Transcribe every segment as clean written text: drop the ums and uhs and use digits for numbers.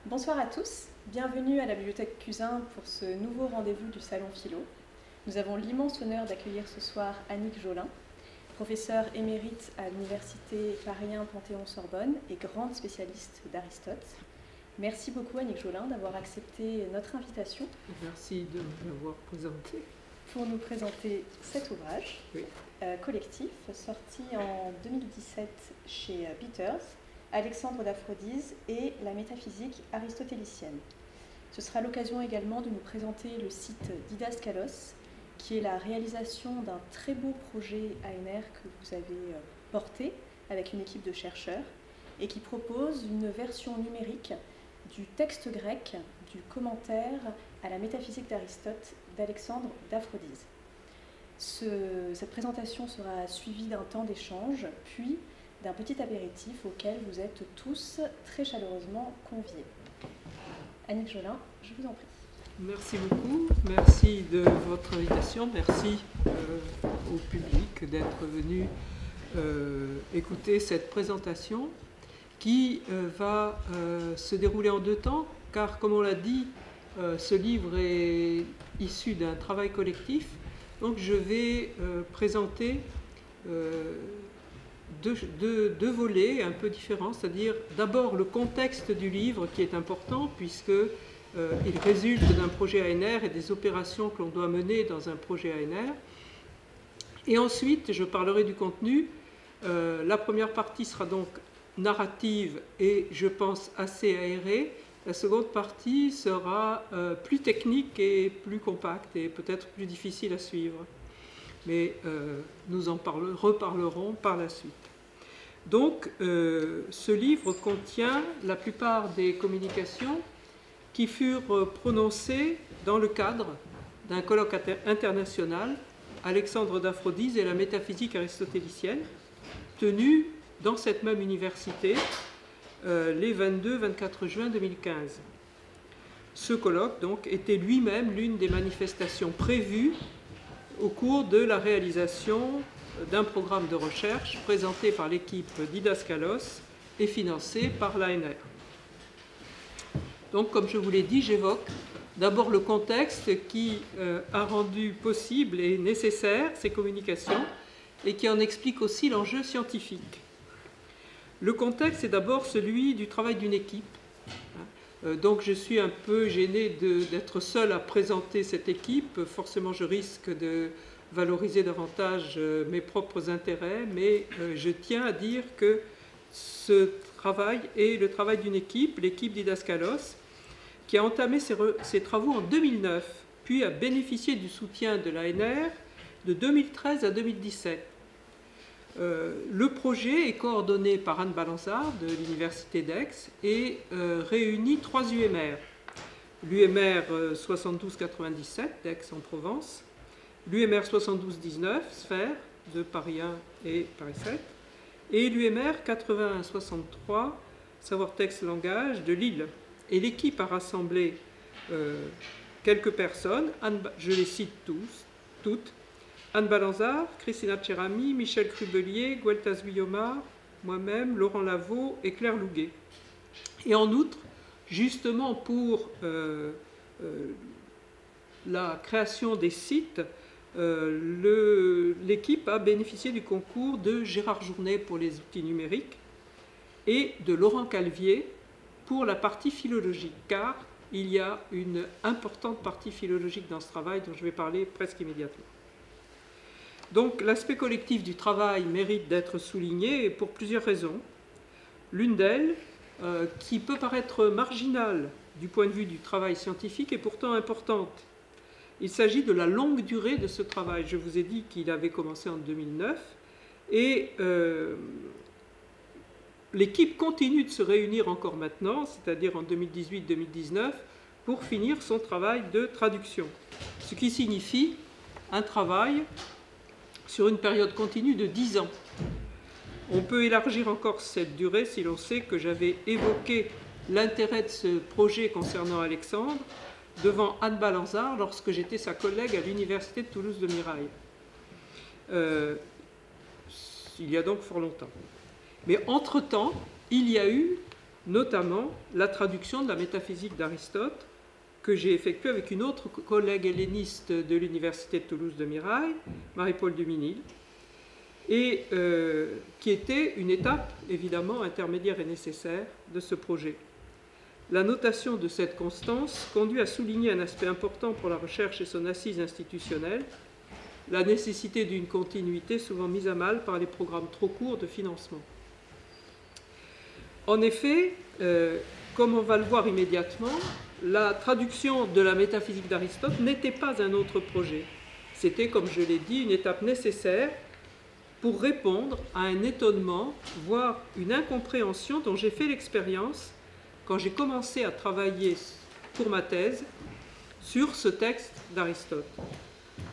Bonsoir à tous, bienvenue à la Bibliothèque Cusin pour ce nouveau rendez-vous du Salon Philo. Nous avons l'immense honneur d'accueillir ce soir Annick Jolin, professeure émérite à l'Université Paris 1 Panthéon-Sorbonne et grande spécialiste d'Aristote. Merci beaucoup Annick Jolin d'avoir accepté notre invitation. Merci de m'avoir présenté. Pour nous présenter cet ouvrage collectif sorti en 2017 chez Peters, Alexandre d'Aphrodise et la métaphysique aristotélicienne. Ce sera l'occasion également de nous présenter le site Didascalos, qui est la réalisation d'un très beau projet ANR que vous avez porté avec une équipe de chercheurs et qui propose une version numérique du texte grec du commentaire à la métaphysique d'Aristote d'Alexandre d'Aphrodise. Cette présentation sera suivie d'un temps d'échange, puis d'un petit apéritif auquel vous êtes tous très chaleureusement conviés. Annick Jolin, je vous en prie. Merci beaucoup, merci de votre invitation, merci au public d'être venu écouter cette présentation qui va se dérouler en deux temps, car comme on l'a dit, ce livre est issu d'un travail collectif, donc je vais présenter deux volets un peu différents, c'est-à-dire d'abord le contexte du livre qui est important puisqu'il résulte d'un projet ANR et des opérations que l'on doit mener dans un projet ANR. Et ensuite, je parlerai du contenu. La première partie sera donc narrative et, je pense, assez aérée. La seconde partie sera plus technique et plus compacte et peut-être plus difficile à suivre. Mais nous en reparlerons par la suite. Donc, ce livre contient la plupart des communications qui furent prononcées dans le cadre d'un colloque international, Alexandre d'Aphrodise et la métaphysique aristotélicienne, tenu dans cette même université les 22-24 juin 2015. Ce colloque, donc, était lui-même l'une des manifestations prévues au cours de la réalisation d'un programme de recherche présenté par l'équipe Didascalos et financé par l'ANR. Donc, comme je vous l'ai dit, j'évoque d'abord le contexte qui a rendu possible et nécessaire ces communications et qui en explique aussi l'enjeu scientifique. Le contexte est d'abord celui du travail d'une équipe. Donc je suis un peu gêné d'être seul à présenter cette équipe. Forcément, je risque de valoriser davantage mes propres intérêts, mais je tiens à dire que ce travail est le travail d'une équipe, l'équipe Didascalos, qui a entamé ses travaux en 2009, puis a bénéficié du soutien de l'ANR de 2013 à 2017. Le projet est coordonné par Anne Balanzard de l'Université d'Aix et réunit trois UMR. L'UMR 7297 d'Aix-en-Provence, l'UMR 7219 Sphère de Paris 1 et Paris 7, et l'UMR 8163 Savoir-Texte Langage de Lille. Et l'équipe a rassemblé quelques personnes, je les cite toutes, Anne Balanzard, Christina Cerami, Michel Crubelier, Gueltas Guillomard, moi-même, Laurent Lavaux et Claire Louguet. Et en outre, justement pour la création des sites, l'équipe a bénéficié du concours de Gérard Journet pour les outils numériques et de Laurent Calvier pour la partie philologique, car il y a une importante partie philologique dans ce travail dont je vais parler presque immédiatement. Donc l'aspect collectif du travail mérite d'être souligné pour plusieurs raisons. L'une d'elles, qui peut paraître marginale du point de vue du travail scientifique, est pourtant importante. Il s'agit de la longue durée de ce travail. Je vous ai dit qu'il avait commencé en 2009 et l'équipe continue de se réunir encore maintenant, c'est-à-dire en 2018-2019, pour finir son travail de traduction. Ce qui signifie un travail sur une période continue de 10 ans. On peut élargir encore cette durée si l'on sait que j'avais évoqué l'intérêt de ce projet concernant Alexandre devant Anne Balanzard lorsque j'étais sa collègue à l'Université de Toulouse de Mirail. Il y a donc fort longtemps. Mais entre-temps, il y a eu notamment la traduction de la métaphysique d'Aristote, que j'ai effectuée avec une autre collègue helléniste de l'Université de Toulouse de Mirail, Marie-Paul Duminil, et qui était une étape évidemment intermédiaire et nécessaire de ce projet. La notation de cette constance conduit à souligner un aspect important pour la recherche et son assise institutionnelle, la nécessité d'une continuité souvent mise à mal par les programmes trop courts de financement. En effet, comme on va le voir immédiatement, la traduction de la métaphysique d'Aristote n'était pas un autre projet. C'était, comme je l'ai dit, une étape nécessaire pour répondre à un étonnement, voire une incompréhension dont j'ai fait l'expérience quand j'ai commencé à travailler pour ma thèse sur ce texte d'Aristote.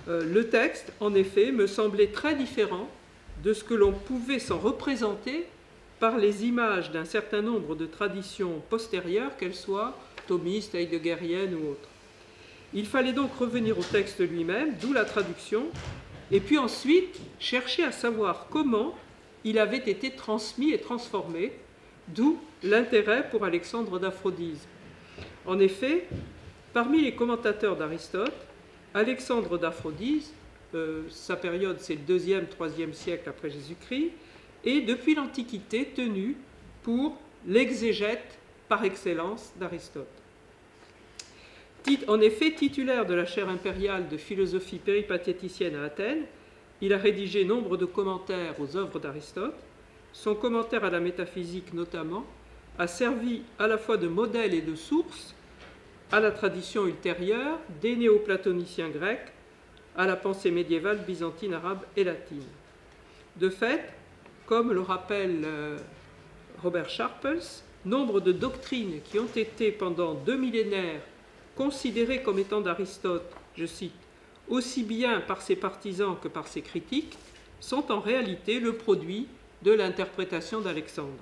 Le texte, en effet, me semblait très différent de ce que l'on pouvait s'en représenter par les images d'un certain nombre de traditions postérieures, qu'elles soient thomistes, heideggeriennes ou autres. Il fallait donc revenir au texte lui-même, d'où la traduction, et puis ensuite chercher à savoir comment il avait été transmis et transformé, d'où l'intérêt pour Alexandre d'Aphrodise. En effet, parmi les commentateurs d'Aristote, Alexandre d'Aphrodise, sa période c'est le 2e, 3e siècle après Jésus-Christ, est depuis l'Antiquité tenu pour l'exégète par excellence d'Aristote. En effet, titulaire de la chaire impériale de philosophie péripatéticienne à Athènes, il a rédigé nombre de commentaires aux œuvres d'Aristote. Son commentaire à la métaphysique notamment a servi à la fois de modèle et de source à la tradition ultérieure des néoplatoniciens grecs, à la pensée médiévale byzantine, arabe et latine. De fait, comme le rappelle Robert Sharples, nombre de doctrines qui ont été pendant 2 millénaires considérées comme étant d'Aristote, je cite, aussi bien par ses partisans que par ses critiques, sont en réalité le produit de l'interprétation d'Alexandre.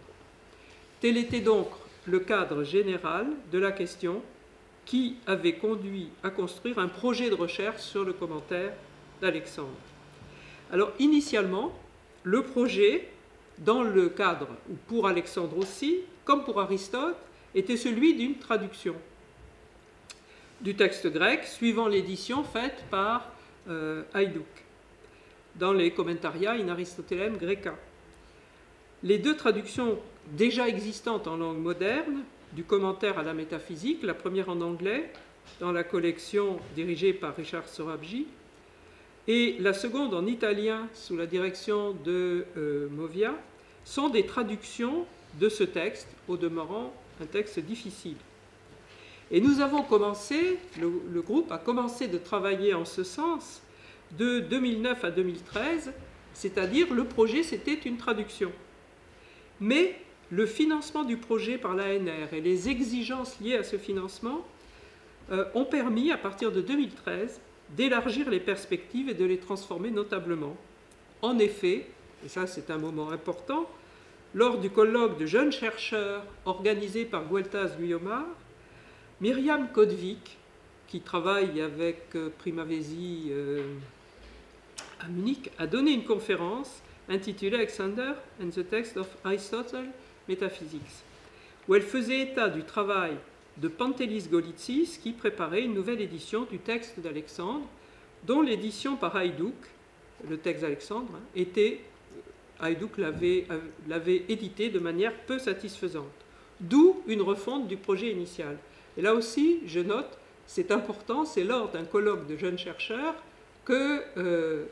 Tel était donc le cadre général de la question qui avait conduit à construire un projet de recherche sur le commentaire d'Alexandre. Alors initialement, le projet, dans le cadre, ou pour Alexandre aussi, comme pour Aristote, était celui d'une traduction du texte grec, suivant l'édition faite par Haïdouk, dans les Commentaria in Aristotelem Greca. Les deux traductions déjà existantes en langue moderne, du commentaire à la métaphysique, la première en anglais, dans la collection dirigée par Richard Sorabji, et la seconde en italien, sous la direction de Movia, sont des traductions de ce texte, au demeurant un texte difficile. Et nous avons commencé, le groupe a commencé de travailler en ce sens de 2009 à 2013, c'est-à-dire le projet c'était une traduction. Mais le financement du projet par l'ANR et les exigences liées à ce financement ont permis, à partir de 2013, d'élargir les perspectives et de les transformer notablement. En effet, et ça c'est un moment important, lors du colloque de jeunes chercheurs organisé par Gueltas Guiomard, Myriam Kodvik, qui travaille avec Primavesi à Munich, a donné une conférence intitulée Alexander and the Text of Aristotle Metaphysics, où elle faisait état du travail de Pantelis Golitsis qui préparait une nouvelle édition du texte d'Alexandre, dont l'édition par Haïdouk, le texte d'Alexandre, Haïdouk l'avait édité de manière peu satisfaisante, d'où une refonte du projet initial. Et là aussi, je note, c'est important, c'est lors d'un colloque de jeunes chercheurs que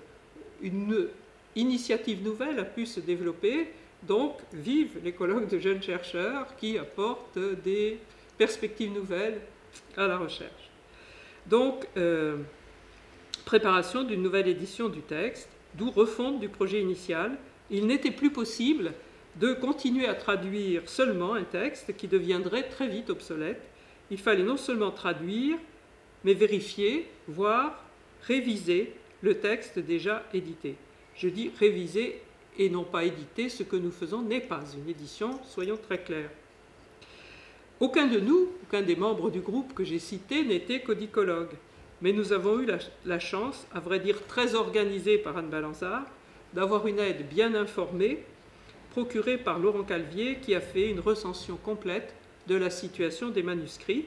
une initiative nouvelle a pu se développer. Donc, vive les colloques de jeunes chercheurs qui apportent des perspectives nouvelles à la recherche. Donc, préparation d'une nouvelle édition du texte, d'où refonte du projet initial. Il n'était plus possible de continuer à traduire seulement un texte qui deviendrait très vite obsolète. Il fallait non seulement traduire, mais vérifier, voire réviser le texte déjà édité. Je dis réviser et non pas éditer, ce que nous faisons n'est pas une édition, soyons très clairs. Aucun de nous, aucun des membres du groupe que j'ai cité n'était codicologue, mais nous avons eu la chance, à vrai dire très organisée par Anne Balanzard, d'avoir une aide bien informée, procuré par Laurent Calvier, qui a fait une recension complète de la situation des manuscrits.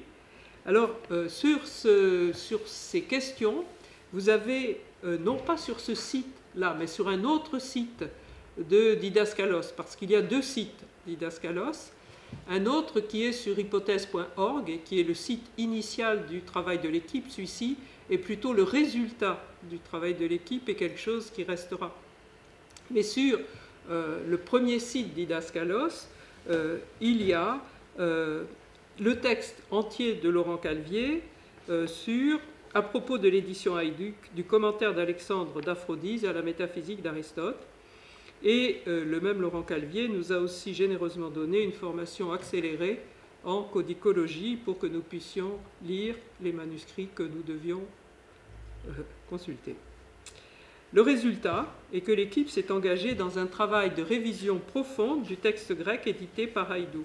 Alors, sur ces questions, vous avez, non pas sur ce site-là, mais sur un autre site de Didascalos, parce qu'il y a deux sites Didascalos, un autre qui est sur hypothèse.org, et qui est le site initial du travail de l'équipe. Celui-ci est plutôt le résultat du travail de l'équipe et quelque chose qui restera. Mais sur le premier site Didascalos, il y a le texte entier de Laurent Calvier à propos de l'édition Hayduck du commentaire d'Alexandre d'Aphrodise à la métaphysique d'Aristote. Et le même Laurent Calvier nous a aussi généreusement donné une formation accélérée en codicologie pour que nous puissions lire les manuscrits que nous devions consulter. Le résultat est que l'équipe s'est engagée dans un travail de révision profonde du texte grec édité par Hayduck.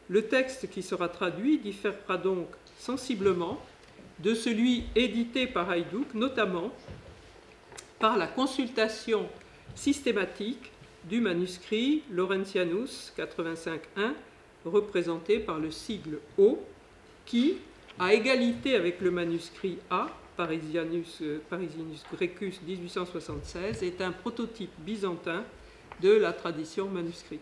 Le texte qui sera traduit différera donc sensiblement de celui édité par Hayduck, notamment par la consultation systématique du manuscrit Laurentianus 85.1, représenté par le sigle O, qui, à égalité avec le manuscrit A, Parisianus Graecus 1876, est un prototype byzantin de la tradition manuscrite.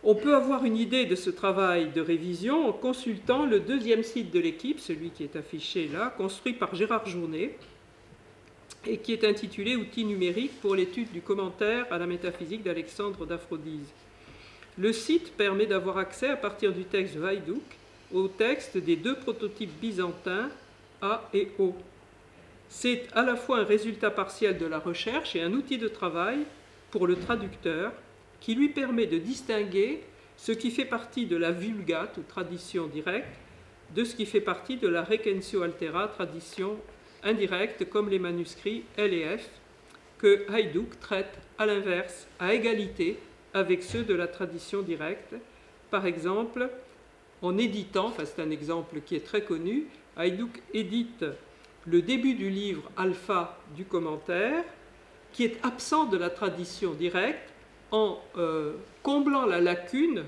On peut avoir une idée de ce travail de révision en consultant le deuxième site de l'équipe, celui qui est affiché là, construit par Gérard Journet, et qui est intitulé « Outils numériques pour l'étude du commentaire à la métaphysique d'Alexandre d'Aphrodise ». Le site permet d'avoir accès, à partir du texte de Hayduck, au texte des deux prototypes byzantins A et O. C'est à la fois un résultat partiel de la recherche et un outil de travail pour le traducteur qui lui permet de distinguer ce qui fait partie de la Vulgate, ou tradition directe, de ce qui fait partie de la Recensio Altera, tradition indirecte, comme les manuscrits L et F, que Hayduck traite à l'inverse, à égalité avec ceux de la tradition directe. Par exemple, en éditant, c'est un exemple qui est très connu, Hayduck édite le début du livre alpha du commentaire, qui est absent de la tradition directe, en comblant la lacune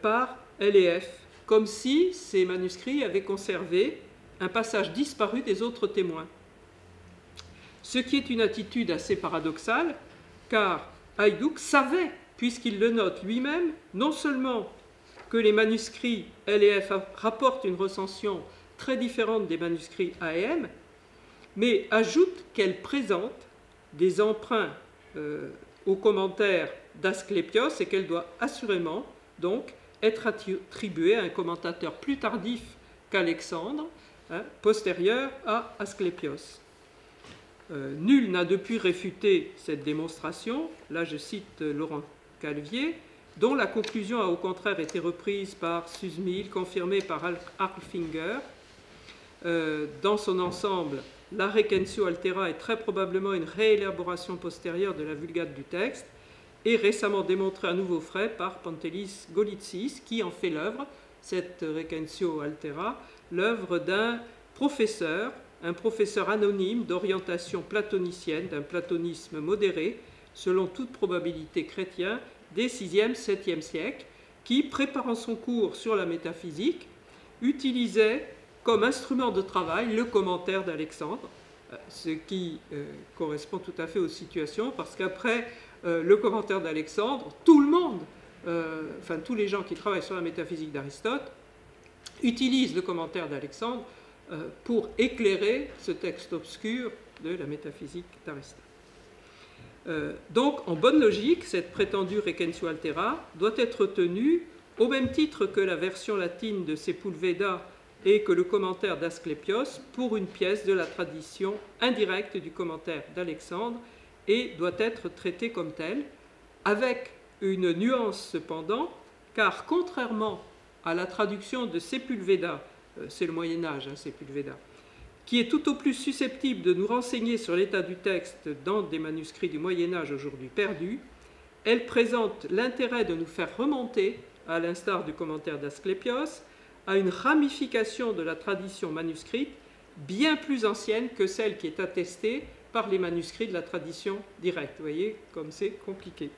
par L et F, comme si ces manuscrits avaient conservé un passage disparu des autres témoins. Ce qui est une attitude assez paradoxale, car Hayduck savait, puisqu'il le note lui-même, non seulement que les manuscrits L et F rapportent une recension très différente des manuscrits A et M, mais ajoute qu'elle présente des emprunts au commentaire d'Asclépios et qu'elle doit assurément donc être attribuée à un commentateur plus tardif qu'Alexandre, postérieur à Asclépios. Nul n'a depuis réfuté cette démonstration, là je cite Laurent Calvier, dont la conclusion a au contraire été reprise par Susmihl, confirmée par Harlfinger. Dans son ensemble, la Recensio Altera est très probablement une réélaboration postérieure de la Vulgate du texte, et récemment démontrée à nouveau frais par Pantelis Golitsis, qui en fait l'œuvre, cette Recensio Altera, l'œuvre d'un professeur, un professeur anonyme d'orientation platonicienne, d'un platonisme modéré, selon toute probabilité chrétien, des 6e, 7e siècles, qui, préparant son cours sur la métaphysique, utilisait comme instrument de travail le commentaire d'Alexandre, ce qui correspond tout à fait aux situations, parce qu'après le commentaire d'Alexandre, tout le monde, tous les gens qui travaillent sur la métaphysique d'Aristote, utilisent le commentaire d'Alexandre pour éclairer ce texte obscur de la métaphysique d'Aristote. Donc, en bonne logique, cette prétendue Recensio Altera doit être tenue au même titre que la version latine de Sepulveda et que le commentaire d'Asclépios pour une pièce de la tradition indirecte du commentaire d'Alexandre et doit être traitée comme telle, avec une nuance cependant, car contrairement à la traduction de Sepulveda, c'est le Moyen-Âge, Sepulveda, qui est tout au plus susceptible de nous renseigner sur l'état du texte dans des manuscrits du Moyen-Âge aujourd'hui perdus, elle présente l'intérêt de nous faire remonter, à l'instar du commentaire d'Asclépios, à une ramification de la tradition manuscrite bien plus ancienne que celle qui est attestée par les manuscrits de la tradition directe. Vous voyez comme c'est compliqué.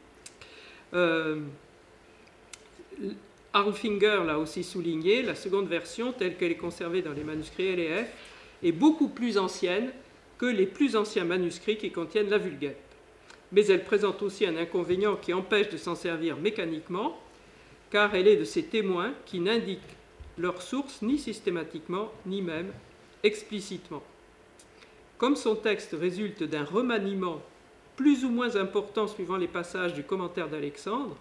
Arlfinger l'a aussi souligné, la seconde version, telle qu'elle est conservée dans les manuscrits LF, est beaucoup plus ancienne que les plus anciens manuscrits qui contiennent la Vulgate. Mais elle présente aussi un inconvénient qui empêche de s'en servir mécaniquement, car elle est de ces témoins qui n'indiquent leur source ni systématiquement, ni même explicitement. Comme son texte résulte d'un remaniement plus ou moins important suivant les passages du commentaire d'Alexandre,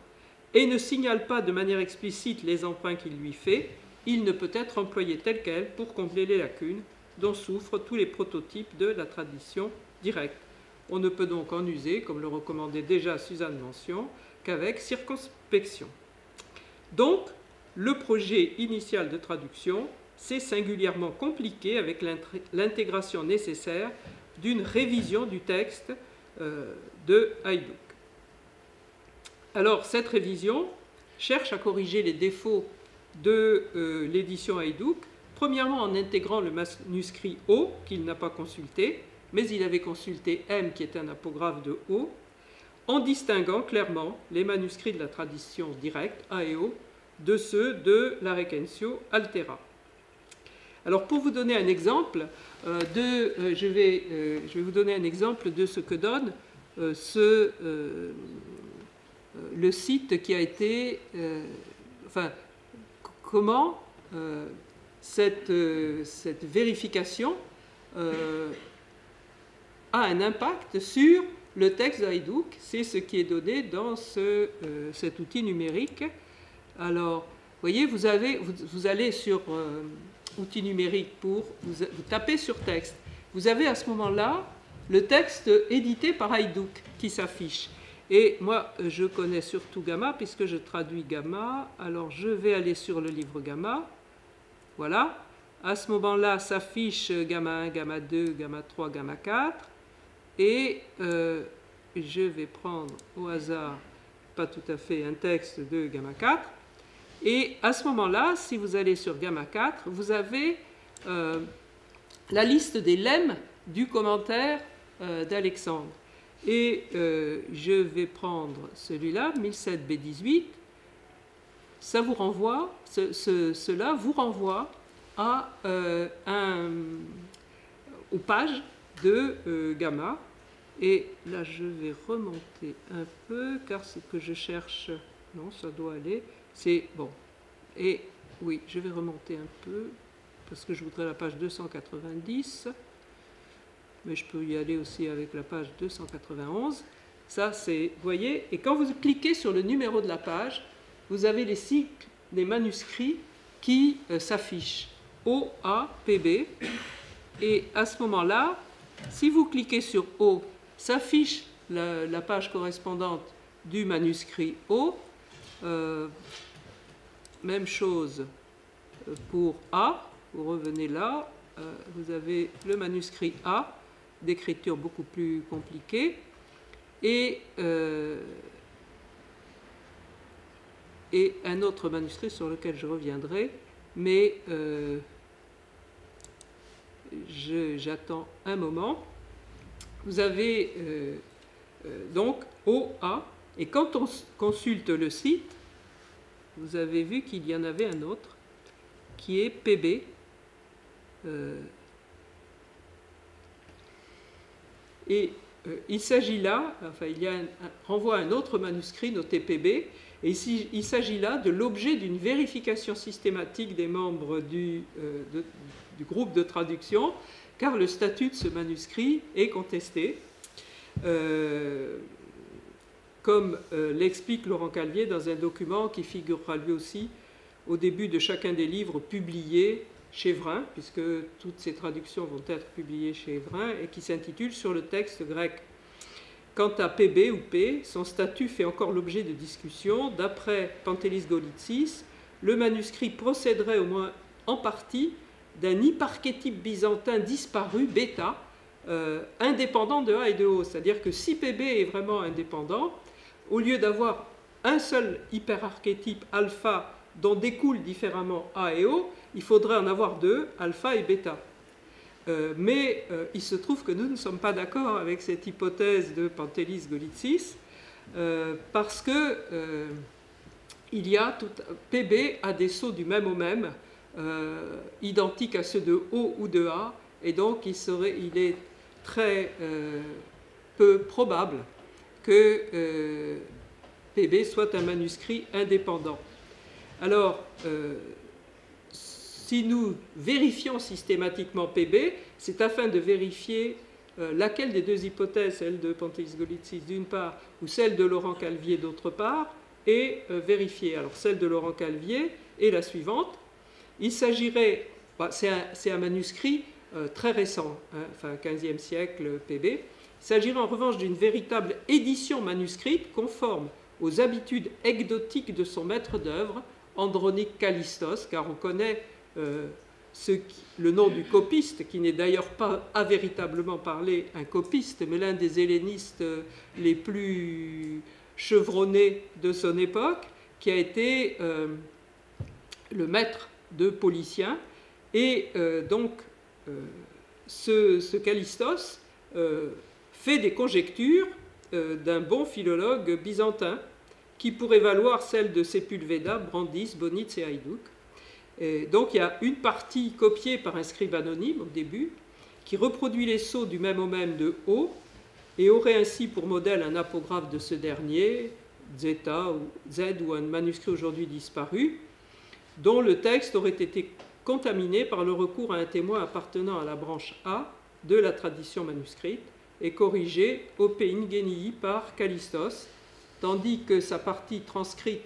et ne signale pas de manière explicite les emprunts qu'il lui fait, il ne peut être employé tel quel pour combler les lacunes dont souffrent tous les prototypes de la tradition directe. On ne peut donc en user, comme le recommandait déjà Suzanne Mention, qu'avec circonspection. Donc, le projet initial de traduction s'est singulièrement compliqué avec l'intégration nécessaire d'une révision du texte de Hajduk. Alors, cette révision cherche à corriger les défauts de l'édition Hajduk, premièrement en intégrant le manuscrit O, qu'il n'a pas consulté, mais il avait consulté M, qui est un apographe de O, en distinguant clairement les manuscrits de la tradition directe, A et O, de ceux de la Recensio Altera. Alors, pour vous donner un exemple, je vais vous donner un exemple de ce que donne le site qui a été... comment cette vérification a un impact sur le texte d'Hajduk. C'est ce qui est donné dans cet outil numérique. Alors, vous voyez, vous allez sur outil numérique vous tapez sur texte. Vous avez à ce moment-là le texte édité par Hajduk qui s'affiche. Et moi, je connais surtout Gamma, puisque je traduis Gamma. Alors, je vais aller sur le livre Gamma. Voilà. À ce moment-là, s'affiche Gamma 1, Gamma 2, Gamma 3, Gamma 4. Et je vais prendre au hasard, pas tout à fait, un texte de Gamma 4. Et à ce moment-là, si vous allez sur Gamma 4, vous avez la liste des lemmes du commentaire d'Alexandre. Et je vais prendre celui-là, 1007b18. Ça vous renvoie, cela vous renvoie à, aux pages de Gamma. Et là, je vais remonter un peu, car ce que je cherche, non, ça doit aller, c'est bon. Et oui, je vais remonter un peu, parce que je voudrais la page 290. Mais je peux y aller aussi avec la page 291. Ça, c'est, vous voyez, et quand vous cliquez sur le numéro de la page, vous avez les cycles des manuscrits qui s'affichent, O, A, PB. Et à ce moment-là, si vous cliquez sur O, s'affiche la page correspondante du manuscrit O. Même chose pour A, vous revenez là, vous avez le manuscrit A, d'écriture beaucoup plus compliquée, et un autre manuscrit sur lequel je reviendrai, mais j'attends un moment. Vous avez donc OA, et quand on consulte le site, vous avez vu qu'il y en avait un autre, qui est PB, et il s'agit là, enfin il y a renvoie à un autre manuscrit noté PB, et ici il s'agit là de l'objet d'une vérification systématique des membres du groupe de traduction, car le statut de ce manuscrit est contesté, comme l'explique Laurent Calvier dans un document qui figurera lui aussi au début de chacun des livres publiés chez Vrin, puisque toutes ces traductions vont être publiées chez Vrin, et qui s'intitule « Sur le texte grec ». Quant à PB ou P, son statut fait encore l'objet de discussions. D'après Pantelis Golitsis, le manuscrit procéderait au moins en partie d'un hyparchétype byzantin disparu, bêta, indépendant de A et de O. C'est-à-dire que si PB est vraiment indépendant, au lieu d'avoir un seul hyperarchétype alpha dont découlent différemment A et O, il faudrait en avoir deux, alpha et bêta. mais il se trouve que nous ne sommes pas d'accord avec cette hypothèse de Pantelis Golitsis, parce que PB a des sceaux du même au même, identiques à ceux de O ou de A, et donc il est très peu probable que PB soit un manuscrit indépendant. Alors, si nous vérifions systématiquement PB, c'est afin de vérifier laquelle des deux hypothèses, celle de Pantelis Golitsis d'une part, ou celle de Laurent Calvier d'autre part, est vérifiée. Alors, celle de Laurent Calvier est la suivante. Il s'agirait, c'est un manuscrit très récent, hein, enfin 15e siècle PB. Il s'agirait en revanche d'une véritable édition manuscrite conforme aux habitudes ecdotiques de son maître d'œuvre, Andronique Kallistos, car on connaît le nom du copiste, qui n'est d'ailleurs pas à véritablement parler un copiste, mais l'un des hellénistes les plus chevronnés de son époque, qui a été le maître de Policien. Et donc, ce Kallistos fait des conjectures d'un bon philologue byzantin qui pourrait valoir celles de Sepulveda, Brandis, Bonitz et Haïdouk. Et donc il y a une partie copiée par un scribe anonyme au début qui reproduit les sceaux du même au même de O et aurait ainsi pour modèle un apographe de ce dernier, Zeta ou Z ou un manuscrit aujourd'hui disparu, dont le texte aurait été contaminé par le recours à un témoin appartenant à la branche A de la tradition manuscrite et corrigé au Pein Genii par Kallistos, tandis que sa partie transcrite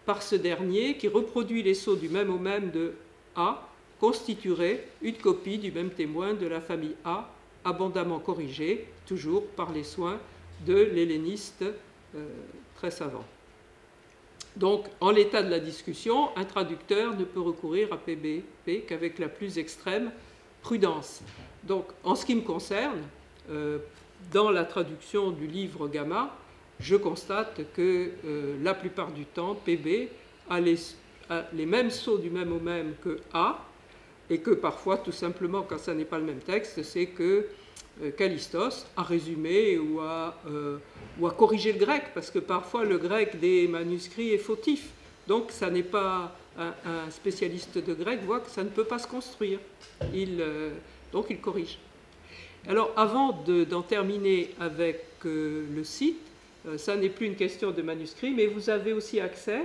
par ce dernier, qui reproduit les sceaux du même au même de A, constituerait une copie du même témoin de la famille A, abondamment corrigée, toujours par les soins de l'helléniste très savant. Donc, en l'état de la discussion, un traducteur ne peut recourir à PB qu'avec la plus extrême prudence. Donc, en ce qui me concerne, dans la traduction du livre Gamma, je constate que la plupart du temps, PB a les mêmes sceaux du même au même que A, et que parfois, tout simplement, quand ça n'est pas le même texte, c'est que Kallistos a résumé ou a corrigé le grec, parce que parfois le grec des manuscrits est fautif. Donc, ça n'est pas un spécialiste de grec voit que ça ne peut pas se construire. Donc, il corrige. Alors, avant d'en terminer avec le site, ça n'est plus une question de manuscrit, mais vous avez aussi accès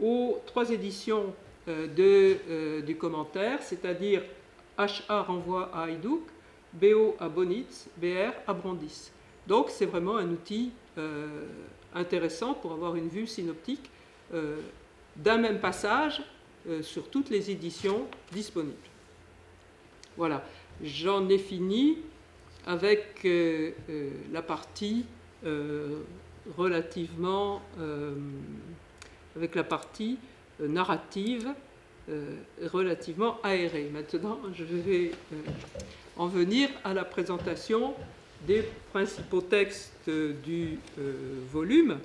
aux 3 éditions du commentaire, c'est-à-dire HA renvoie à Haïdouk, BO à Bonitz, BR à Brandis. Donc c'est vraiment un outil intéressant pour avoir une vue synoptique d'un même passage sur toutes les éditions disponibles. Voilà, j'en ai fini avec la partie avec la partie narrative relativement aérée. Maintenant, je vais en venir à la présentation des principaux textes du volume.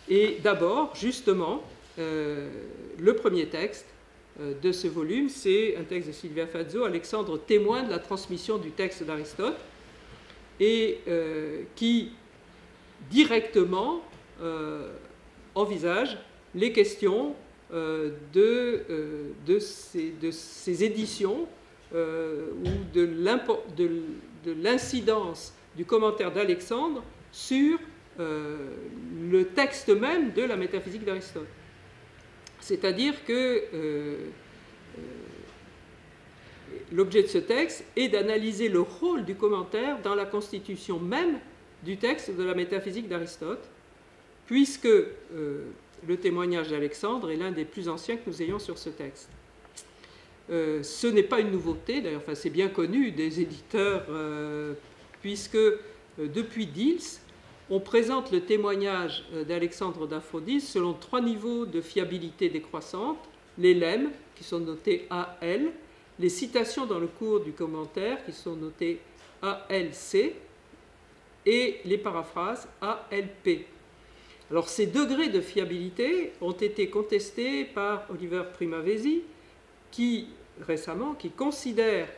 Et d'abord, justement, le premier texte de ce volume, c'est un texte de Silvia Fazzo, Alexandre témoin de la transmission du texte d'Aristote, et qui directement envisage les questions de ces éditions ou de l'incidence du commentaire d'Alexandre sur le texte même de la métaphysique d'Aristote. C'est-à-dire que l'objet de ce texte est d'analyser le rôle du commentaire dans la constitution même du texte de la métaphysique d'Aristote, puisque le témoignage d'Alexandre est l'un des plus anciens que nous ayons sur ce texte. Ce n'est pas une nouveauté, d'ailleurs, enfin, c'est bien connu des éditeurs, puisque depuis Diels, on présente le témoignage d'Alexandre d'Aphrodite selon 3 niveaux de fiabilité décroissante: les lemmes, qui sont notés AL, les citations dans le cours du commentaire, qui sont notées ALC, et les paraphrases ALP. Alors, ces degrés de fiabilité ont été contestés par Oliver Primavesi, qui considère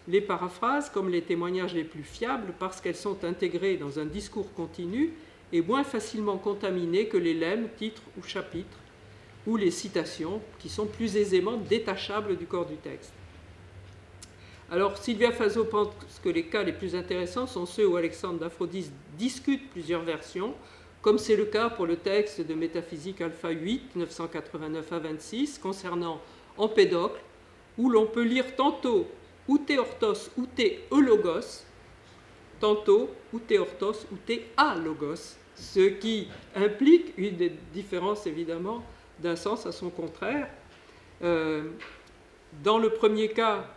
les paraphrases comme les témoignages les plus fiables parce qu'elles sont intégrées dans un discours continu et moins facilement contaminées que les lemmes, titres ou chapitres, ou les citations, qui sont plus aisément détachables du corps du texte. Alors, Sylvia Fazo pense que les cas les plus intéressants sont ceux où Alexandre d'Aphrodise discute plusieurs versions, comme c'est le cas pour le texte de Métaphysique Alpha 8, 989 à 26, concernant Empédocle, où l'on peut lire tantôt outéortos, outéologos, tantôt outéortos, outéalogos, ce qui implique une différence évidemment d'un sens à son contraire. Dans le premier cas,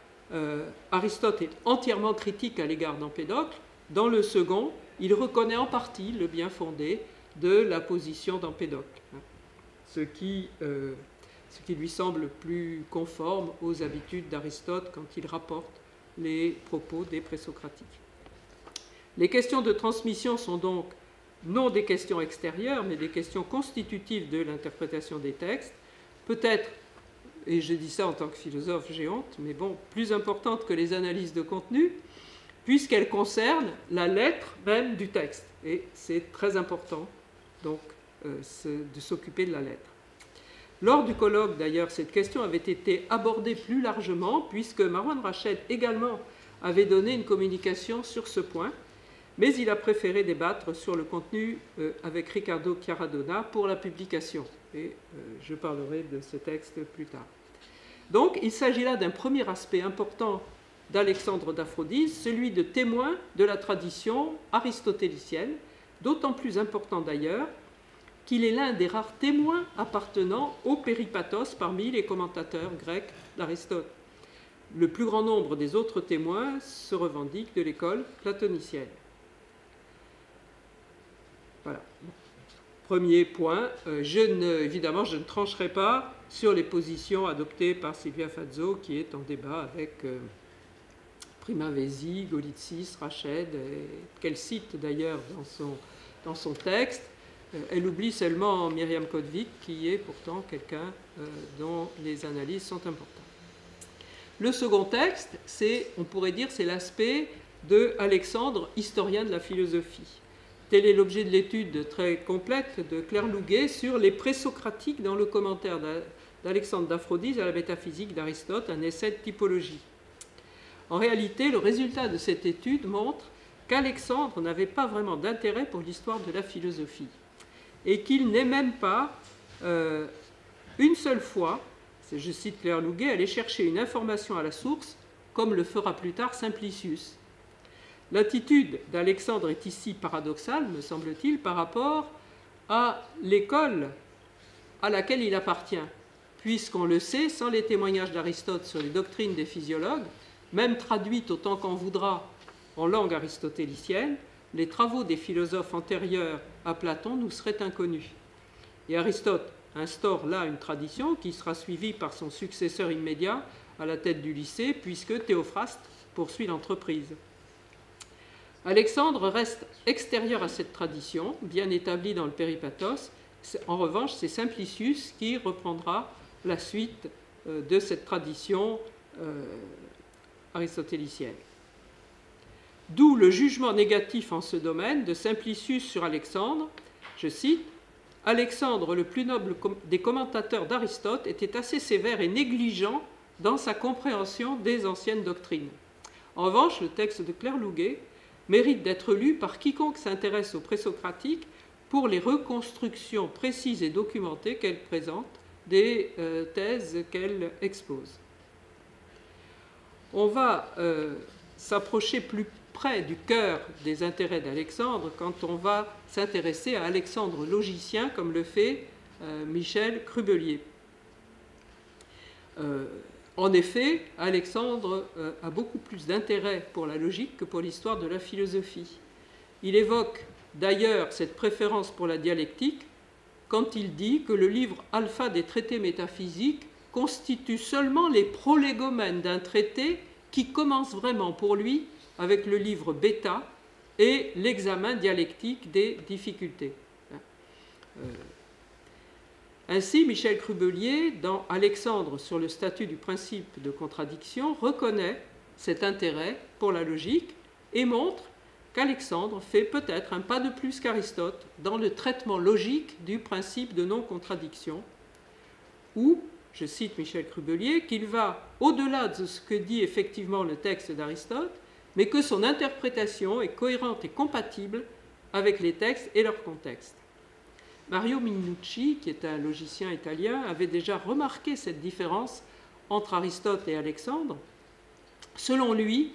Aristote est entièrement critique à l'égard d'Empédocle. Dans le second, il reconnaît en partie le bien fondé de la position d'Empédocle, ce qui lui semble plus conforme aux habitudes d'Aristote quand il rapporte les propos des présocratiques. Les questions de transmission sont donc non des questions extérieures, mais des questions constitutives de l'interprétation des textes, peut-être, et je dis ça en tant que philosophe, j'ai honte, mais bon, plus importantes que les analyses de contenu, puisqu'elles concernent la lettre même du texte. Et c'est très important, donc, de s'occuper de la lettre. Lors du colloque, d'ailleurs, cette question avait été abordée plus largement, puisque Marwan Rached également avait donné une communication sur ce point, mais il a préféré débattre sur le contenu avec Ricardo Chiaradonna pour la publication. Et je parlerai de ce texte plus tard. Donc, il s'agit là d'un premier aspect important d'Alexandre d'Aphrodise, celui de témoin de la tradition aristotélicienne, d'autant plus important d'ailleurs qu'il est l'un des rares témoins appartenant au péripathos parmi les commentateurs grecs d'Aristote. Le plus grand nombre des autres témoins se revendiquent de l'école platonicienne. Voilà. Premier point, évidemment, je ne trancherai pas sur les positions adoptées par Sylvia Fazo, qui est en débat avec Primavesi, Golitsis, Rached, qu'elle cite d'ailleurs dans son texte. Elle oublie seulement Myriam Kodvik, qui est pourtant quelqu'un dont les analyses sont importantes. Le second texte, on pourrait dire, c'est l'aspect de Alexandre, historien de la philosophie. Tel est l'objet de l'étude très complète de Claire Louguet sur les présocratiques dans le commentaire d'Alexandre d'Aphrodise à la métaphysique d'Aristote, un essai de typologie. En réalité, le résultat de cette étude montre qu'Alexandre n'avait pas vraiment d'intérêt pour l'histoire de la philosophie et qu'il n'est même pas une seule fois, je cite Claire Louguet, aller chercher une information à la source, comme le fera plus tard Simplicius. L'attitude d'Alexandre est ici paradoxale, me semble-t-il, par rapport à l'école à laquelle il appartient, puisqu'on le sait, sans les témoignages d'Aristote sur les doctrines des physiologues, même traduites autant qu'on voudra en langue aristotélicienne, les travaux des philosophes antérieurs à Platon nous seraient inconnus. Et Aristote instaure là une tradition qui sera suivie par son successeur immédiat à la tête du lycée, puisque Théophraste poursuit l'entreprise. Alexandre reste extérieur à cette tradition, bien établie dans le Péripathos. En revanche, c'est Simplicius qui reprendra la suite de cette tradition aristotélicienne. D'où le jugement négatif en ce domaine de Simplicius sur Alexandre. Je cite, « Alexandre, le plus noble des commentateurs d'Aristote, était assez sévère et négligent dans sa compréhension des anciennes doctrines. » En revanche, le texte de Claire Louguet mérite d'être lu par quiconque s'intéresse aux présocratiques pour les reconstructions précises et documentées qu'elle présente des thèses qu'elle expose. On va s'approcher plus près du cœur des intérêts d'Alexandre quand on va s'intéresser à Alexandre logicien, comme le fait Michel Crubelier. En effet, Alexandre a beaucoup plus d'intérêt pour la logique que pour l'histoire de la philosophie. Il évoque d'ailleurs cette préférence pour la dialectique quand il dit que le livre alpha des traités métaphysiques constitue seulement les prolégomènes d'un traité qui commence vraiment pour lui avec le livre bêta et l'examen dialectique des difficultés. Ainsi, Michel Crubelier, dans Alexandre sur le statut du principe de contradiction, reconnaît cet intérêt pour la logique et montre qu'Alexandre fait peut-être un pas de plus qu'Aristote dans le traitement logique du principe de non-contradiction, où, je cite Michel Crubelier, qu'il va au-delà de ce que dit effectivement le texte d'Aristote, mais que son interprétation est cohérente et compatible avec les textes et leur contexte. Mario Minucci, qui est un logicien italien, avait déjà remarqué cette différence entre Aristote et Alexandre. Selon lui,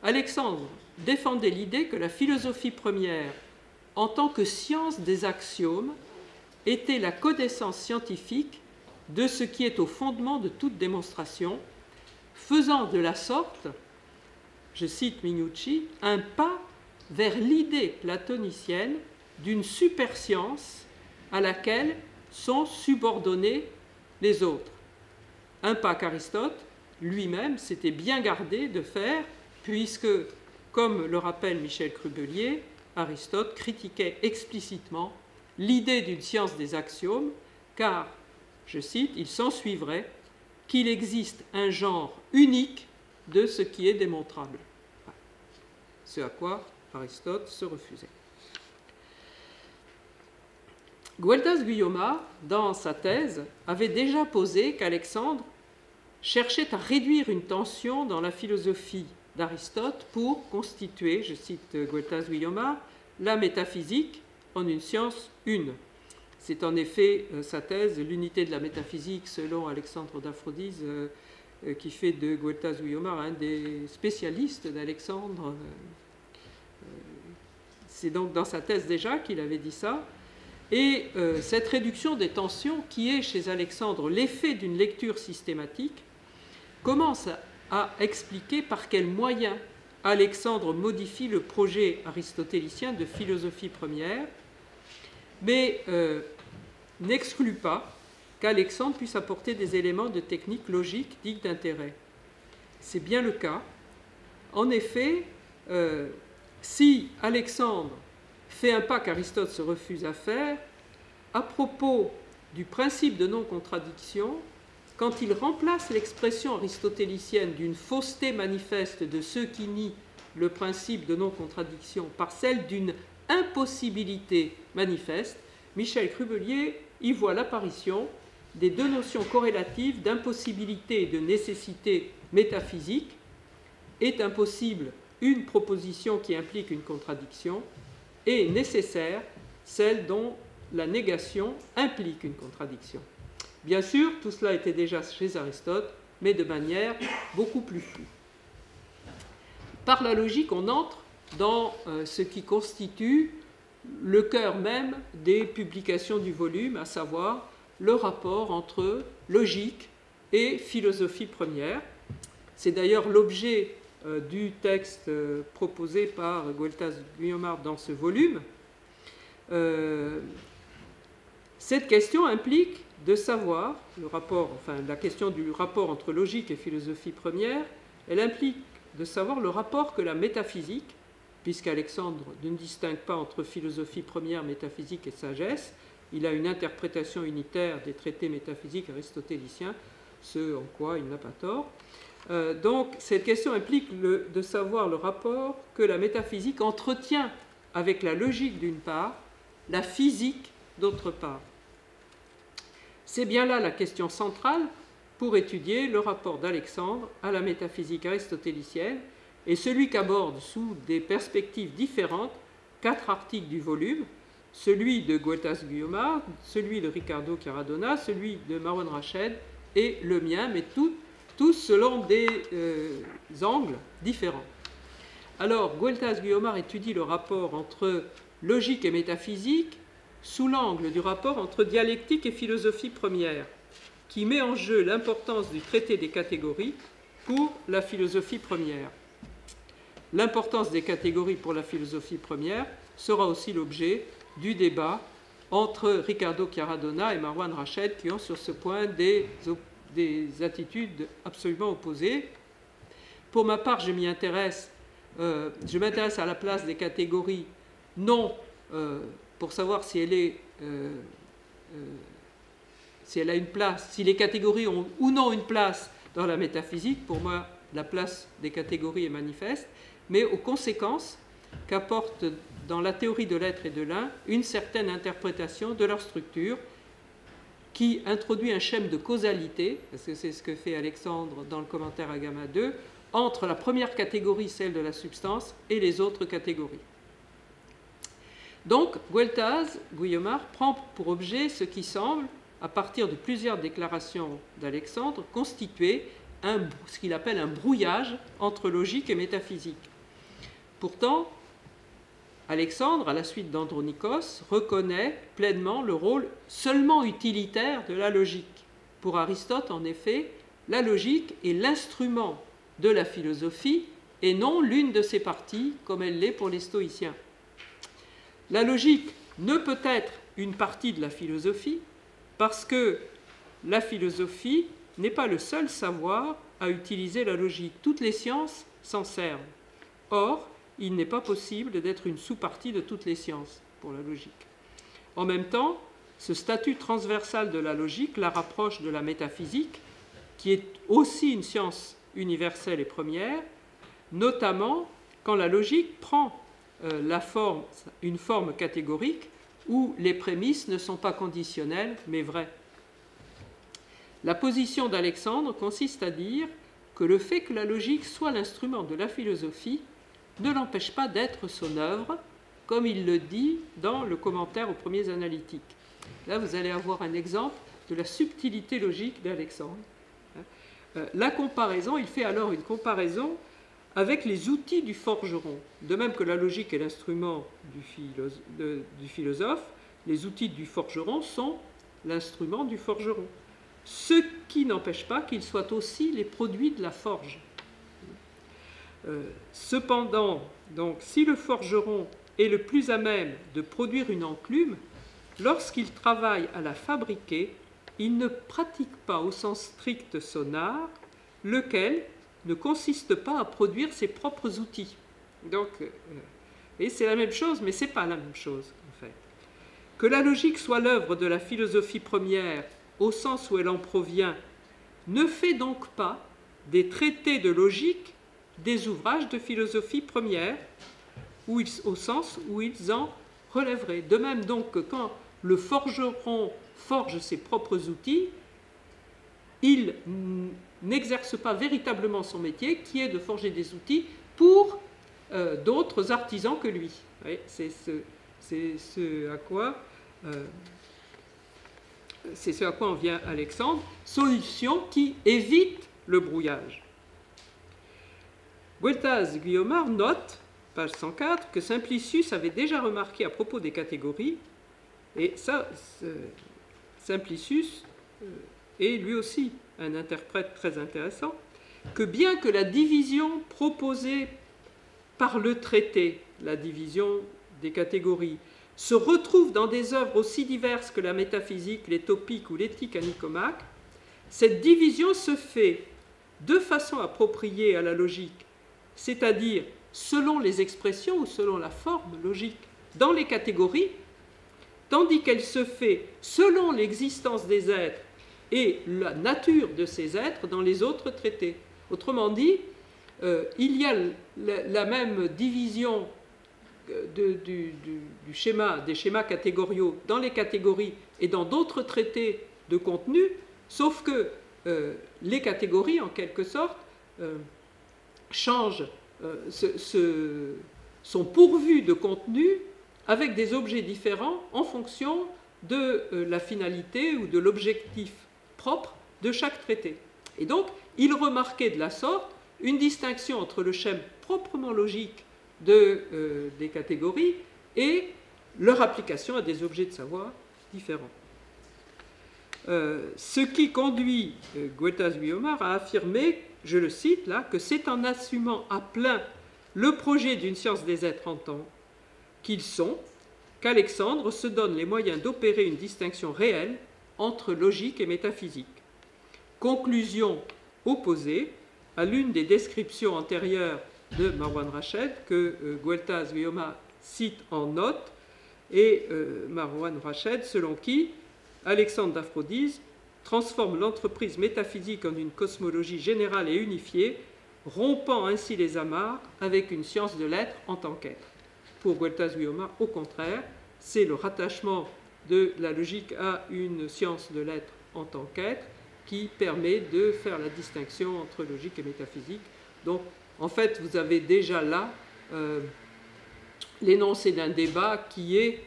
Alexandre défendait l'idée que la philosophie première, en tant que science des axiomes, était la connaissance scientifique de ce qui est au fondement de toute démonstration, faisant de la sorte, je cite Minucci, un pas vers l'idée platonicienne d'une superscience à laquelle sont subordonnés les autres. Un pas qu'Aristote lui-même s'était bien gardé de faire, puisque, comme le rappelle Michel Crubelier, Aristote critiquait explicitement l'idée d'une science des axiomes, car, je cite, il s'ensuivrait qu'il existe un genre unique de ce qui est démontrable. Ce à quoi Aristote se refusait. Gueltas-Guiomard, dans sa thèse, avait déjà posé qu'Alexandre cherchait à réduire une tension dans la philosophie d'Aristote pour constituer, je cite Gueltas-Guiomard, la métaphysique en une science une. C'est en effet sa thèse, l'unité de la métaphysique selon Alexandre d'Aphrodise, qui fait de Gueltas-Guiomard un des spécialistes d'Alexandre. C'est donc dans sa thèse déjà qu'il avait dit ça. Et cette réduction des tensions, qui est chez Alexandre l'effet d'une lecture systématique, commence à expliquer par quels moyens Alexandre modifie le projet aristotélicien de philosophie première, mais n'exclut pas qu'Alexandre puisse apporter des éléments de technique logique dignes d'intérêt. C'est bien le cas. En effet, si Alexandre fait un pas qu'Aristote se refuse à faire, à propos du principe de non-contradiction, quand il remplace l'expression aristotélicienne d'une fausseté manifeste de ceux qui nient le principe de non-contradiction par celle d'une impossibilité manifeste, Michel Crubelier y voit l'apparition des deux notions corrélatives d'impossibilité et de nécessité métaphysique. Est impossible une proposition qui implique une contradiction, et nécessaire celle dont la négation implique une contradiction. Bien sûr, tout cela était déjà chez Aristote, mais de manière beaucoup plus floue. Par la logique, on entre dans ce qui constitue le cœur même des publications du volume, à savoir le rapport entre logique et philosophie première. C'est d'ailleurs l'objet du texte proposé par Gueltas-Guiomard dans ce volume. Cette question implique de savoir la question du rapport entre logique et philosophie première, elle implique de savoir le rapport que la métaphysique, puisqu'Alexandre ne distingue pas entre philosophie première, métaphysique et sagesse, il a une interprétation unitaire des traités métaphysiques aristotéliciens, ce en quoi il n'a pas tort. Donc cette question implique de savoir le rapport que la métaphysique entretient avec la logique d'une part, la physique d'autre part. C'est bien là la question centrale pour étudier le rapport d'Alexandre à la métaphysique aristotélicienne et celui qu'aborde sous des perspectives différentes 4 articles du volume, celui de Gueltas-Guiomard, celui de Ricardo Chiaradonna, celui de Marwan Rached et le mien, mais tous selon des angles différents. Alors, Gueltas-Guiomard étudie le rapport entre logique et métaphysique sous l'angle du rapport entre dialectique et philosophie première, qui met en jeu l'importance du traité des catégories pour la philosophie première. L'importance des catégories pour la philosophie première sera aussi l'objet du débat entre Ricardo Chiaradonna et Marwan Rached, qui ont sur ce point des attitudes absolument opposées. Pour ma part, je m'intéresse à la place des catégories, non pour savoir si elle est si elle a une place, si les catégories ont ou non une place dans la métaphysique. Pour moi, la place des catégories est manifeste, mais aux conséquences qu'apporte dans la théorie de l'être et de l'un une certaine interprétation de leur structure qui introduit un schème de causalité, parce que c'est ce que fait Alexandre dans le commentaire à gamma 2, entre la première catégorie, celle de la substance, et les autres catégories. Donc, Gueltas-Guiomard prend pour objet ce qui semble, à partir de plusieurs déclarations d'Alexandre, constituer ce qu'il appelle un brouillage entre logique et métaphysique. Pourtant, Alexandre, à la suite d'Andronikos, reconnaît pleinement le rôle seulement utilitaire de la logique. Pour Aristote, en effet, la logique est l'instrument de la philosophie et non l'une de ses parties, comme elle l'est pour les stoïciens. La logique ne peut être une partie de la philosophie parce que la philosophie n'est pas le seul savoir à utiliser la logique. Toutes les sciences s'en servent. Or, il n'est pas possible d'être une sous-partie de toutes les sciences pour la logique. En même temps, ce statut transversal de la logique la rapproche de la métaphysique, qui est aussi une science universelle et première, notamment quand la logique prend une forme catégorique où les prémices ne sont pas conditionnelles mais vraies. La position d'Alexandre consiste à dire que le fait que la logique soit l'instrument de la philosophie ne l'empêche pas d'être son œuvre, comme il le dit dans le commentaire aux premiers analytiques. Là, vous allez avoir un exemple de la subtilité logique d'Alexandre. La comparaison, il fait alors une comparaison avec les outils du forgeron. De même que la logique est l'instrument du philosophe, les outils du forgeron sont l'instrument du forgeron. Ce qui n'empêche pas qu'ils soient aussi les produits de la forge. Cependant, donc, si le forgeron est le plus à même de produire une enclume, lorsqu'il travaille à la fabriquer, il ne pratique pas au sens strict son art, lequel ne consiste pas à produire ses propres outils. Donc, et c'est la même chose, mais ce n'est pas la même chose, en fait. Que la logique soit l'œuvre de la philosophie première, au sens où elle en provient, ne fait donc pas des traités de logique des ouvrages de philosophie première, au sens où ils en relèveraient. De même donc que quand le forgeron forge ses propres outils, il n'exerce pas véritablement son métier, qui est de forger des outils pour d'autres artisans que lui. Oui, c'est ce à quoi en vient Alexandre, solution qui évite le brouillage. Gueltas-Guiomard note, page 104, que Simplicius avait déjà remarqué à propos des catégories, et ça, Simplicius est lui aussi un interprète très intéressant, que bien que la division proposée par le traité, la division des catégories, se retrouve dans des œuvres aussi diverses que la métaphysique, les topiques ou l'éthique à Nicomaque, cette division se fait de façon appropriée à la logique, c'est-à-dire selon les expressions ou selon la forme logique dans les catégories, tandis qu'elle se fait selon l'existence des êtres et la nature de ces êtres dans les autres traités. Autrement dit, il y a la même division des schémas catégoriaux dans les catégories et dans d'autres traités de contenu, sauf que les catégories, en quelque sorte, changent, sont pourvues de contenu avec des objets différents en fonction de la finalité ou de l'objectif propre de chaque traité. Et donc, il remarquait de la sorte une distinction entre le schème proprement logique des catégories et leur application à des objets de savoir différents. Ce qui conduit Gueltas-Guiomard à affirmer, je le cite là, que c'est en assumant à plein le projet d'une science des êtres en tant qu'ils sont qu'Alexandre se donne les moyens d'opérer une distinction réelle entre logique et métaphysique. Conclusion opposée à l'une des descriptions antérieures de Marwan Rached que Gueltas-Guiomard cite en note, et Marwan Rached selon qui Alexandre d'Aphrodise transforme l'entreprise métaphysique en une cosmologie générale et unifiée, rompant ainsi les amarres avec une science de l'être en tant qu'être. Pour Gueltas-Guiomard, au contraire, c'est le rattachement de la logique à une science de l'être en tant qu'être qui permet de faire la distinction entre logique et métaphysique. Donc, en fait, vous avez déjà là l'énoncé d'un débat qui est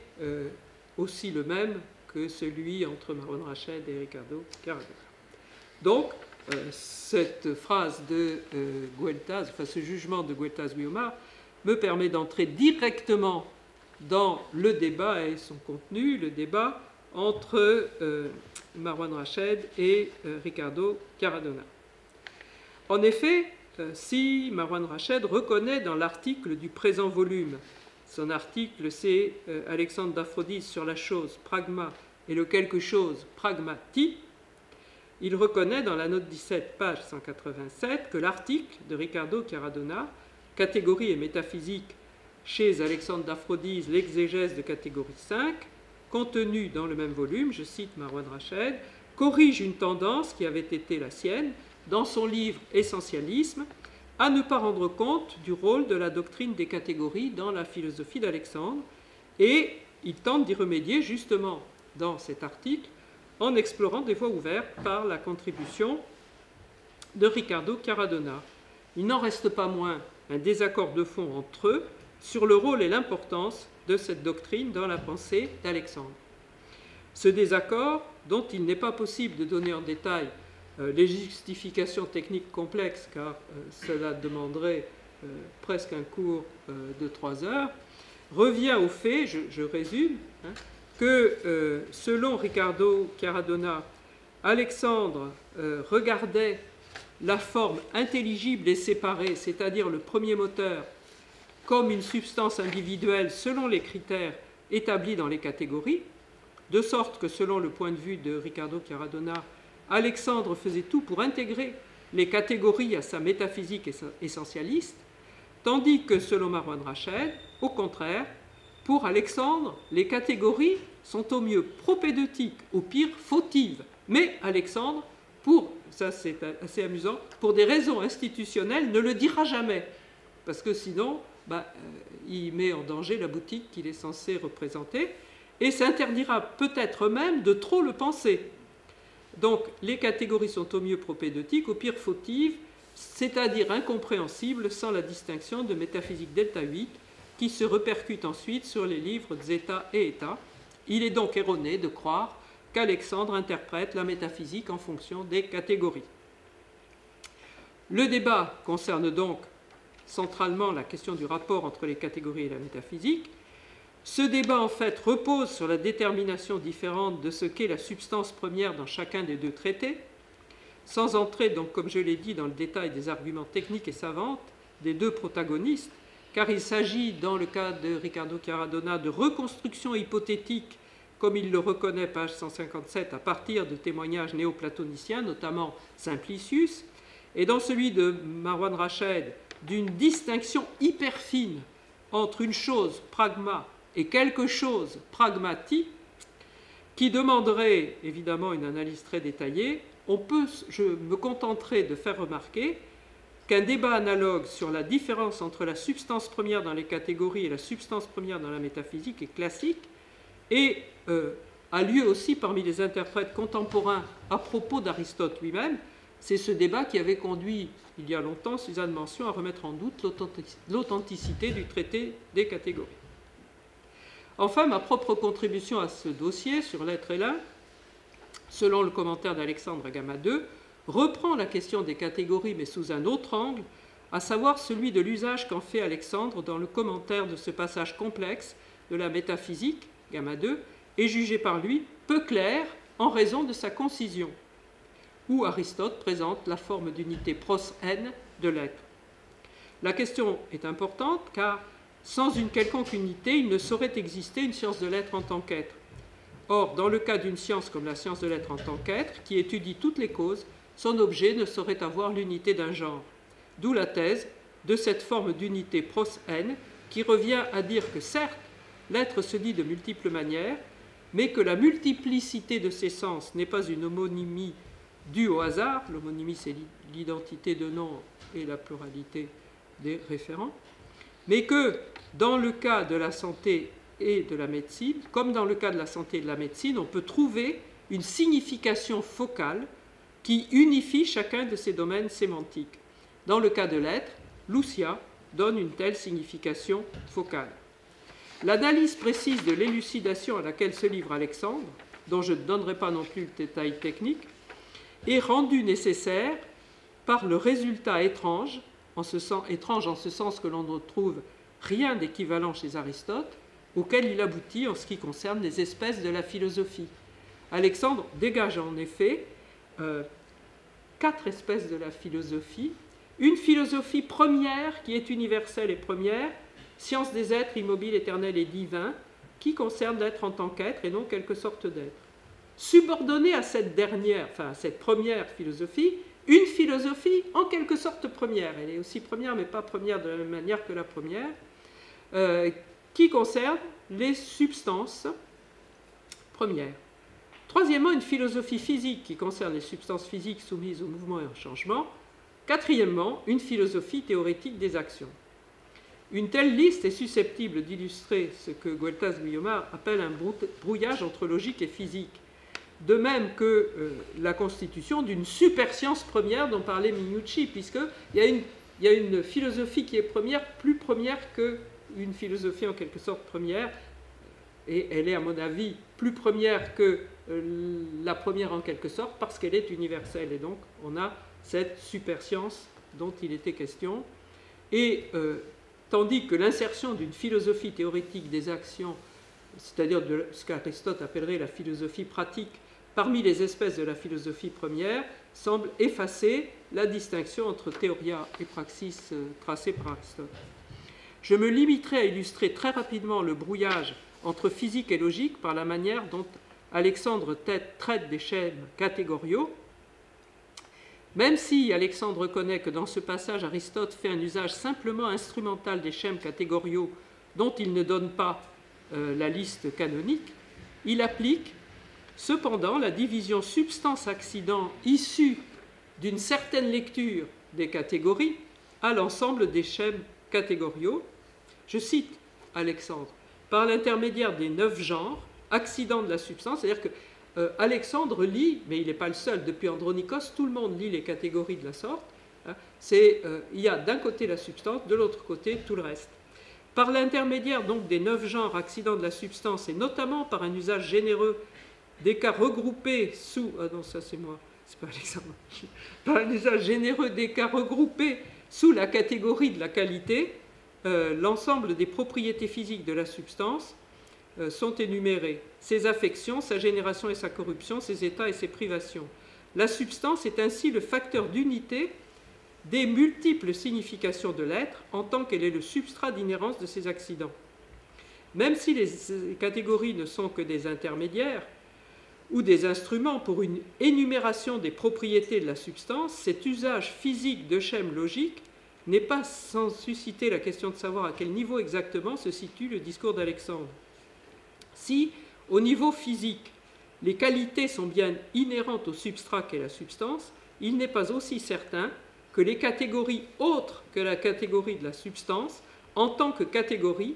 aussi le même que celui entre Marwan Rached et Ricardo Caradona. Donc, cette phrase de Gueltas, enfin ce jugement de Gueltas-Guiomard, me permet d'entrer directement dans le débat et son contenu, le débat entre Marwan Rached et Ricardo Caradona. En effet, si Marwan Rached reconnaît dans l'article du présent volume, son article c'est Alexandre d'Aphrodise sur la chose pragma et le quelque chose pragmati, il reconnaît dans la note 17, page 187, que l'article de Ricardo Caradona, catégorie et métaphysique chez Alexandre d'Aphrodise, l'exégèse de catégorie 5, contenu dans le même volume, je cite Marwan Rached, corrige une tendance qui avait été la sienne dans son livre Essentialisme, à ne pas rendre compte du rôle de la doctrine des catégories dans la philosophie d'Alexandre, et il tente d'y remédier justement dans cet article en explorant des voies ouvertes par la contribution de Ricardo Caradona. Il n'en reste pas moins un désaccord de fond entre eux sur le rôle et l'importance de cette doctrine dans la pensée d'Alexandre. Ce désaccord, dont il n'est pas possible de donner en détail les justifications techniques complexes, car cela demanderait presque un cours de 3 heures, revient au fait, je résume, que selon Ricardo Caradona, Alexandre regardait la forme intelligible et séparée, c'est-à-dire le premier moteur, comme une substance individuelle selon les critères établis dans les catégories, de sorte que selon le point de vue de Ricardo Caradona, Alexandre faisait tout pour intégrer les catégories à sa métaphysique essentialiste, tandis que selon Marwan Rached, au contraire, pour Alexandre, les catégories sont au mieux propédeutiques, au pire fautives. Mais Alexandre, ça c'est assez amusant, pour des raisons institutionnelles, ne le dira jamais, parce que sinon, il met en danger la boutique qu'il est censé représenter, et s'interdira peut-être même de trop le penser. Donc, les catégories sont au mieux propédeutiques, au pire fautives, c'est-à-dire incompréhensibles sans la distinction de métaphysique delta 8, qui se répercute ensuite sur les livres Zeta et Eta. Il est donc erroné de croire qu'Alexandre interprète la métaphysique en fonction des catégories. Le débat concerne donc centralement la question du rapport entre les catégories et la métaphysique. Ce débat, en fait, repose sur la détermination différente de ce qu'est la substance première dans chacun des deux traités, sans entrer, donc, comme je l'ai dit, dans le détail des arguments techniques et savants des deux protagonistes, car il s'agit, dans le cas de Ricardo Caradona, de reconstruction hypothétique, comme il le reconnaît, page 157, à partir de témoignages néoplatoniciens, notamment Simplicius, et dans celui de Marwan Rached, d'une distinction hyper fine entre une chose, pragma, et quelque chose, pragmati, qui demanderait évidemment une analyse très détaillée. Je me contenterai de faire remarquer qu'un débat analogue sur la différence entre la substance première dans les catégories et la substance première dans la métaphysique est classique et a lieu aussi parmi les interprètes contemporains à propos d'Aristote lui-même. C'est ce débat qui avait conduit, il y a longtemps, Suzanne Mention à remettre en doute l'authenticité du traité des catégories. Enfin, ma propre contribution à ce dossier sur l'être et l'un, selon le commentaire d'Alexandre Gamma 2, reprend la question des catégories, mais sous un autre angle, à savoir celui de l'usage qu'en fait Alexandre dans le commentaire de ce passage complexe de la métaphysique, Gamma 2, est jugé par lui peu clair en raison de sa concision, où Aristote présente la forme d'unité pros-n de l'être. La question est importante car, sans une quelconque unité, il ne saurait exister une science de l'être en tant qu'être. Or, dans le cas d'une science comme la science de l'être en tant qu'être, qui étudie toutes les causes, son objet ne saurait avoir l'unité d'un genre. D'où la thèse de cette forme d'unité pros-n, qui revient à dire que certes, l'être se dit de multiples manières, mais que la multiplicité de ces sens n'est pas une homonymie due au hasard. L'homonymie, c'est l'identité de nom et la pluralité des référents, mais que dans le cas de la santé et de la médecine, comme dans le cas de la santé et de la médecine, on peut trouver une signification focale qui unifie chacun de ces domaines sémantiques. Dans le cas de l'être, Lucia donne une telle signification focale. L'analyse précise de l'élucidation à laquelle se livre Alexandre, dont je ne donnerai pas non plus le détail technique, est rendue nécessaire par le résultat étrange en ce sens que l'on ne trouve rien d'équivalent chez Aristote, auquel il aboutit en ce qui concerne les espèces de la philosophie. Alexandre dégage en effet 4 espèces de la philosophie. Une philosophie première qui est universelle et première, science des êtres immobiles, éternels et divins, qui concerne l'être en tant qu'être et non quelque sorte d'être. Subordonnée à cette dernière, enfin à cette première philosophie, une philosophie en quelque sorte première. Elle est aussi première, mais pas première de la même manière que la première, qui concerne les substances premières. Troisièmement, une philosophie physique qui concerne les substances physiques soumises au mouvement et au changement. Quatrièmement, une philosophie théorétique des actions. Une telle liste est susceptible d'illustrer ce que Gueltas-Guiomard appelle un brouillage entre logique et physique, de même que la constitution d'une superscience première dont parlait Minucci, puisqu'il y a une philosophie qui est première, plus première qu'une philosophie en quelque sorte première, et elle est à mon avis plus première que la première en quelque sorte, parce qu'elle est universelle, et donc on a cette superscience dont il était question, et tandis que l'insertion d'une philosophie théorétique des actions, c'est-à-dire de ce qu'Aristote appellerait la philosophie pratique, parmi les espèces de la philosophie première, semble effacer la distinction entre théoria et praxis tracée par Aristote. Je me limiterai à illustrer très rapidement le brouillage entre physique et logique par la manière dont Alexandre traite des schèmes catégoriaux. Même si Alexandre reconnaît que dans ce passage, Aristote fait un usage simplement instrumental des schèmes catégoriaux dont il ne donne pas la liste canonique, il applique cependant la division substance-accident issue d'une certaine lecture des catégories à l'ensemble des schèmes catégoriaux. Je cite Alexandre, par l'intermédiaire des 9 genres, accidents de la substance, c'est-à-dire que Alexandre lit, mais il n'est pas le seul, depuis Andronikos, tout le monde lit les catégories de la sorte. Hein, il y a d'un côté la substance, de l'autre côté tout le reste. Par l'intermédiaire donc des 9 genres accidents de la substance, et notamment par un usage généreux des cas regroupés sous... Ah non, ça c'est moi, c'est pas Alexandre. Par un usage généreux des cas regroupés sous la catégorie de la qualité, l'ensemble des propriétés physiques de la substance sont énumérées. Ses affections, sa génération et sa corruption, ses états et ses privations. La substance est ainsi le facteur d'unité des multiples significations de l'être en tant qu'elle est le substrat d'inhérence de ces accidents. Même si les catégories ne sont que des intermédiaires ou des instruments pour une énumération des propriétés de la substance, cet usage physique de schèmes logiques n'est pas sans susciter la question de savoir à quel niveau exactement se situe le discours d'Alexandre. Si, au niveau physique, les qualités sont bien inhérentes au substrat qu'est la substance, il n'est pas aussi certain que les catégories autres que la catégorie de la substance, en tant que catégorie,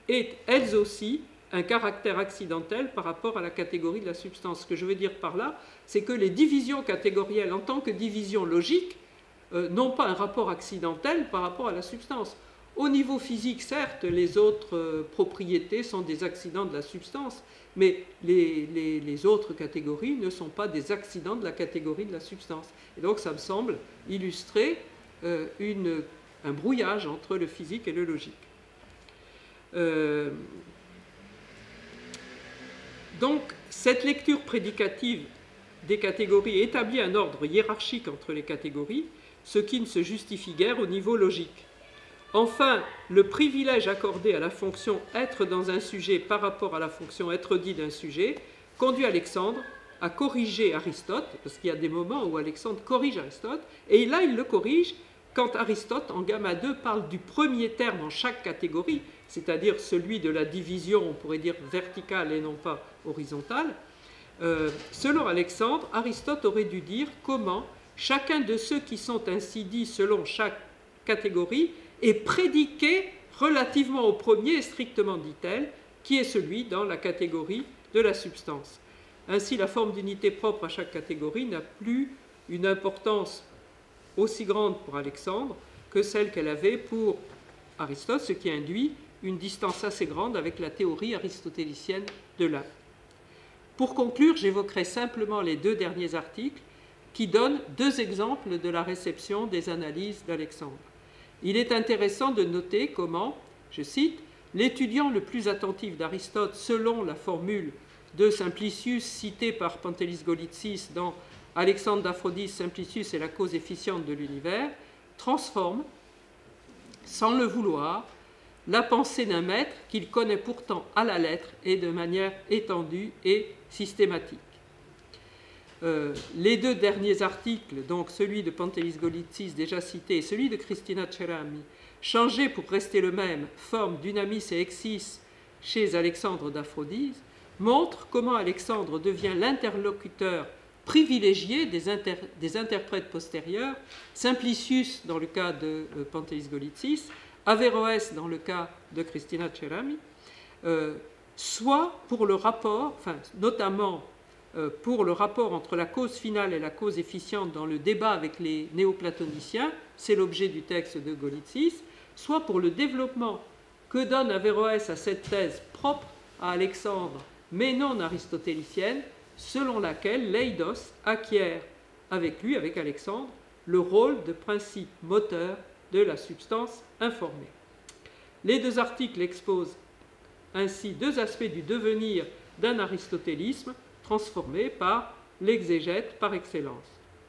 aient elles aussi un caractère accidentel par rapport à la catégorie de la substance. Ce que je veux dire par là, c'est que les divisions catégorielles en tant que divisions logiques n'ont pas un rapport accidentel par rapport à la substance. Au niveau physique, certes, les autres propriétés sont des accidents de la substance, mais les autres catégories ne sont pas des accidents de la catégorie de la substance. Et donc ça me semble illustrer un brouillage entre le physique et le logique. Donc cette lecture prédicative des catégories établit un ordre hiérarchique entre les catégories, ce qui ne se justifie guère au niveau logique. Enfin, le privilège accordé à la fonction être dans un sujet par rapport à la fonction être dit d'un sujet conduit Alexandre à corriger Aristote, parce qu'il y a des moments où Alexandre corrige Aristote, et là il le corrige quand Aristote, en gamma 2, parle du premier terme en chaque catégorie, c'est-à-dire celui de la division, on pourrait dire verticale et non pas horizontale, selon Alexandre, Aristote aurait dû dire comment chacun de ceux qui sont ainsi dits selon chaque catégorie est prédiqué relativement au premier, strictement dit-elle, qui est celui dans la catégorie de la substance. Ainsi, la forme d'unité propre à chaque catégorie n'a plus une importance aussi grande pour Alexandre que celle qu'elle avait pour Aristote, ce qui induit une distance assez grande avec la théorie aristotélicienne de l'un. Pour conclure, j'évoquerai simplement les deux derniers articles qui donnent deux exemples de la réception des analyses d'Alexandre. Il est intéressant de noter comment, je cite, « l'étudiant le plus attentif d'Aristote, selon la formule de Simplicius citée par Pantelis Golitsis dans Alexandre d'Aphrodise, Simplicius et la cause efficiente de l'univers, transforme, sans le vouloir, la pensée d'un maître qu'il connaît pourtant à la lettre et de manière étendue et systématique. » Les deux derniers articles, donc celui de Pantelis Golitsis déjà cité et celui de Christina Cerami, changés pour rester le même, forme d'unamis et exis chez Alexandre d'Aphrodise, montrent comment Alexandre devient l'interlocuteur privilégié des interprètes postérieurs, Simplicius dans le cas de Pantelis Golitsis, Averroès dans le cas de Christina Cerami, soit pour le rapport, enfin, notamment pour le rapport entre la cause finale et la cause efficiente dans le débat avec les néoplatoniciens, c'est l'objet du texte de Golitsis, soit pour le développement que donne Averroès à cette thèse propre à Alexandre, mais non aristotélicienne, selon laquelle l'eidos acquiert avec lui, avec Alexandre, le rôle de principe moteur de la substance informée. Les deux articles exposent ainsi deux aspects du devenir d'un aristotélisme transformé par l'exégète par excellence.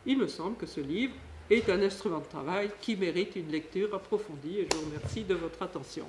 Il me semble que ce livre est un instrument de travail qui mérite une lecture approfondie et je vous remercie de votre attention.